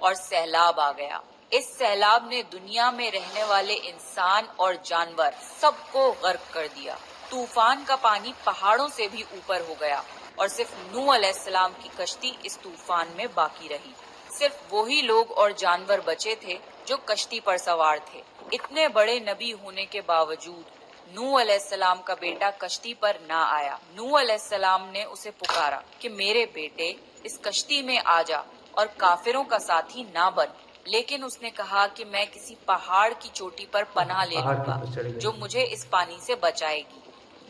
اور سیلاب آ گیا۔ اس سیلاب نے دنیا میں رہنے والے انسان اور جانور سب کو غرق کر دیا۔ طوفان کا پانی پہاڑوں سے بھی اوپر ہو گیا اور صرف نوح علیہ السلام کی کشتی اس طوفان میں باقی رہی۔ صرف وہی لوگ اور جانور بچے تھے جو کشتی پر سوار تھے۔ اتنے بڑے نبی ہونے کے باوجود نوح علیہ السلام کا بیٹا کشتی پر نہ آیا۔ نوح علیہ السلام نے اسے پکارا کہ میرے بیٹے اس کشتی میں آ جا اور کافروں کا ساتھی نہ بن، لیکن اس نے کہا کہ میں کسی پہاڑ کی چوٹی پر پناہ لے لوں گا جو مجھے اس پانی سے بچائے گی۔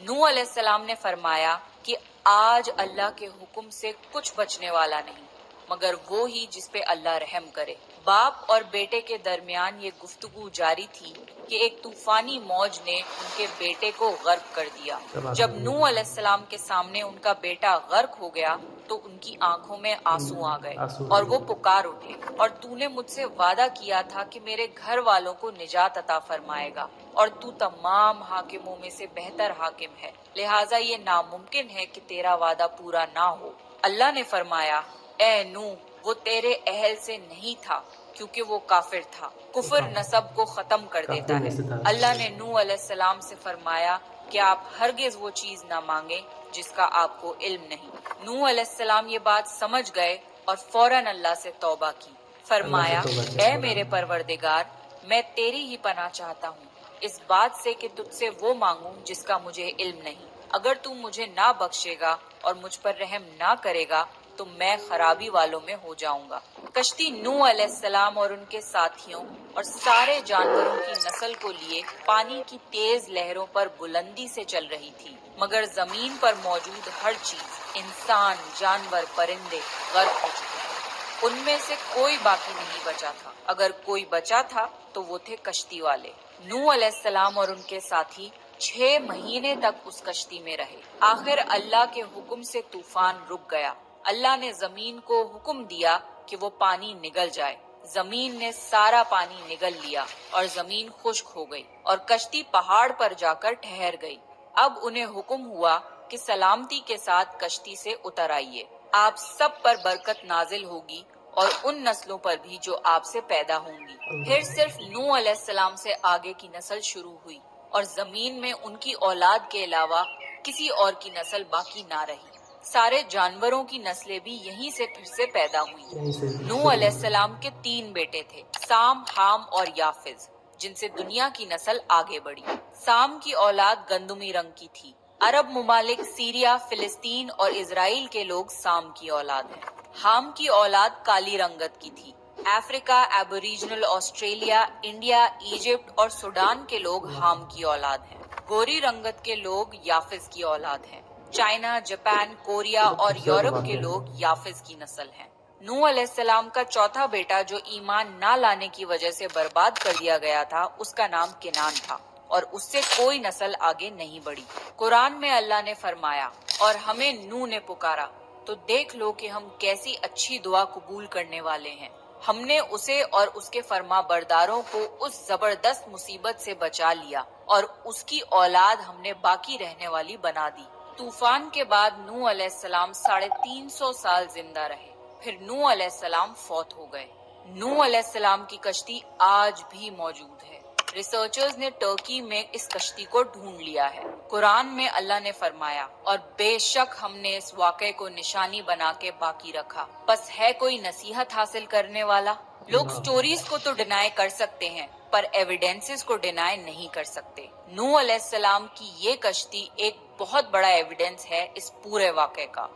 نوح علیہ السلام نے فرمایا کہ آج اللہ کے حکم سے کچھ بچنے والا نہیں مگر وہ ہی جس پہ اللہ رحم کرے۔ باپ اور بیٹے کے درمیان یہ گفتگو جاری تھی کہ ایک طوفانی موج نے ان کے بیٹے کو غرق کر دیا۔ جب نوح علیہ السلام کے سامنے ان کا بیٹا غرق ہو گیا تو ان کی آنکھوں میں آنسو آ گئے اور وہ پکار اٹھے، اور تو نے مجھ سے وعدہ کیا تھا کہ میرے گھر والوں کو نجات عطا فرمائے گا، اور تو تمام حاکموں میں سے بہتر حاکم ہے، لہٰذا یہ ناممکن ہے کہ تیرا وعدہ پورا نہ ہو۔ اللہ نے فرمایا اے نوح، وہ تیرے اہل سے نہیں تھا کیونکہ وہ کافر تھا۔ کفر نسب کو ختم کر دیتا ہے۔ اللہ نے نوح علیہ السلام سے فرمایا کہ آپ ہرگز وہ چیز نہ مانگیں جس کا آپ کو علم نہیں۔ نوح علیہ السلام یہ بات سمجھ گئے اور فوراً اللہ سے توبہ کی۔ فرمایا اے میرے پروردگار، میں تیری ہی پناہ چاہتا ہوں اس بات سے کہ تجھ سے وہ مانگوں جس کا مجھے علم نہیں۔ اگر تو مجھے نہ بخشے گا اور مجھ پر رحم نہ کرے گا تو میں خرابی والوں میں ہو جاؤں گا۔ کشتی نوح علیہ السلام اور ان کے ساتھیوں اور سارے جانوروں کی نسل کو لیے پانی کی تیز لہروں پر بلندی سے چل رہی تھی، مگر زمین پر موجود ہر چیز، انسان، جانور، پرندے غرق ہو چکے تھے۔ ان میں سے کوئی باقی نہیں بچا تھا۔ اگر کوئی بچا تھا تو وہ تھے کشتی والے۔ نوح علیہ السلام اور ان کے ساتھی 6 مہینے تک اس کشتی میں رہے۔ آخر اللہ کے حکم سے طوفان رک گیا۔ اللہ نے زمین کو حکم دیا کہ وہ پانی نگل جائے۔ زمین نے سارا پانی نگل لیا اور زمین خشک ہو گئی اور کشتی پہاڑ پر جا کر ٹھہر گئی۔ اب انہیں حکم ہوا کہ سلامتی کے ساتھ کشتی سے اتر آئیے، آپ سب پر برکت نازل ہوگی اور ان نسلوں پر بھی جو آپ سے پیدا ہوں گی۔ پھر صرف نوح علیہ السلام سے آگے کی نسل شروع ہوئی اور زمین میں ان کی اولاد کے علاوہ کسی اور کی نسل باقی نہ رہی۔ سارے جانوروں کی نسلیں بھی یہیں سے پھر سے پیدا ہوئی۔ نوح علیہ السلام کے 3 بیٹے تھے، سام، حام اور یافز، جن سے دنیا کی نسل آگے بڑھی۔ سام کی اولاد گندمی رنگ کی تھی۔ عرب ممالک سیریا، فلسطین اور اسرائیل کے لوگ سام کی اولاد ہیں۔ حام کی اولاد کالی رنگت کی تھی۔ افریقہ، ایبوریجنل آسٹریلیا، انڈیا، ایجپٹ اور سوڈان کے لوگ حام کی اولاد ہیں۔ گوری رنگت کے لوگ یافز کی اولاد ہیں۔ چائنا، جاپان، کوریا اور یورپ کے لوگ یافز کی نسل ہیں۔ نوح علیہ السلام کا چوتھا بیٹا جو ایمان نہ لانے کی وجہ سے برباد کر دیا گیا تھا، اس کا نام کنان تھا اور اس سے کوئی نسل آگے نہیں بڑھی۔ قرآن میں اللہ نے فرمایا اور ہمیں نوح نے پکارا تو دیکھ لو کہ ہم کیسی اچھی دعا قبول کرنے والے ہیں۔ ہم نے اسے اور اس کے فرما برداروں کو اس زبردست مصیبت سے بچا لیا اور اس کی اولاد ہم نے باقی رہنے والی بنا دی۔ طوفان کے بعد نوح علیہ السلام 350 سال زندہ رہے، پھر نوح علیہ السلام فوت ہو گئے۔ نوح علیہ السلام کی کشتی آج بھی موجود ہے۔ ریسرچرز نے ترکی میں اس کشتی کو ڈھونڈ لیا ہے۔ قرآن میں اللہ نے فرمایا اور بے شک ہم نے اس واقعے کو نشانی بنا کے باقی رکھا، پس ہے کوئی نصیحت حاصل کرنے والا؟ لوگ سٹوریز کو تو ڈینائی کر سکتے ہیں پر ایویڈنسز کو ڈینائی نہیں کر سکتے۔ نوح علیہ السلام کی یہ کشتی ایک بہت بڑا ایویڈنس ہے اس پورے واقعے کا۔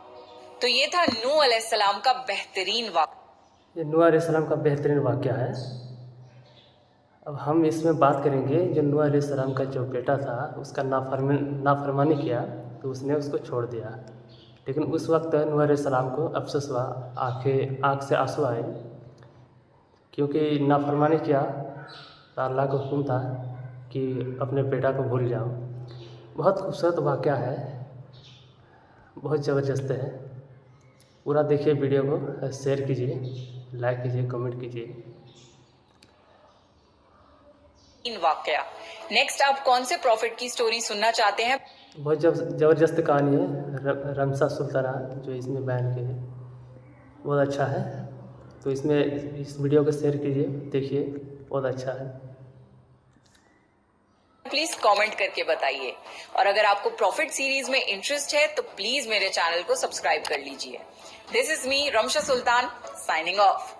تو یہ تھا نوح علیہ السلام کا بہترین واقعہ۔ یہ نوح علیہ السلام کا بہترین واقعہ ہے۔ اب ہم اس میں بات کریں گے جو نوح علیہ السلام کا جو بیٹا تھا اس کا نافرمانی کیا تو اس نے اس کو چھوڑ دیا، لیکن اس وقت نوح علیہ السلام کو افسوس ہوا، آنکھ سے آنسو آئے، کیونکہ نافرمانی کیا تو اللہ کا حکم تھا کہ اپنے بیٹا کو بھول جاؤ۔ بہت خوبصورت واقعہ ہے، بہت زبردست ہے۔ پورا دیکھیے ویڈیو کو، شیئر کیجیے، لائک کیجیے، کمنٹ کیجیے۔ واقعہ نیکسٹ آپ کون سے پروفٹ کی سٹوری سننا چاہتے ہیں؟ بہت زبردست کہانی ہے، رمسا سلطانہ جو اس میں بیان کی ہے، بہت اچھا ہے۔ تو اس میں اس ویڈیو کو شیئر کیجیے, دیکھیے بہت اچھا ہے. پلیز کامنٹ کر کے بتائیے, اور اگر آپ کو پروفٹ سیریز میں انٹرسٹ ہے تو پلیز میرے چینل کو سبسکرائب کر لیجیے. دس از می رمشا سلطان سائننگ آف.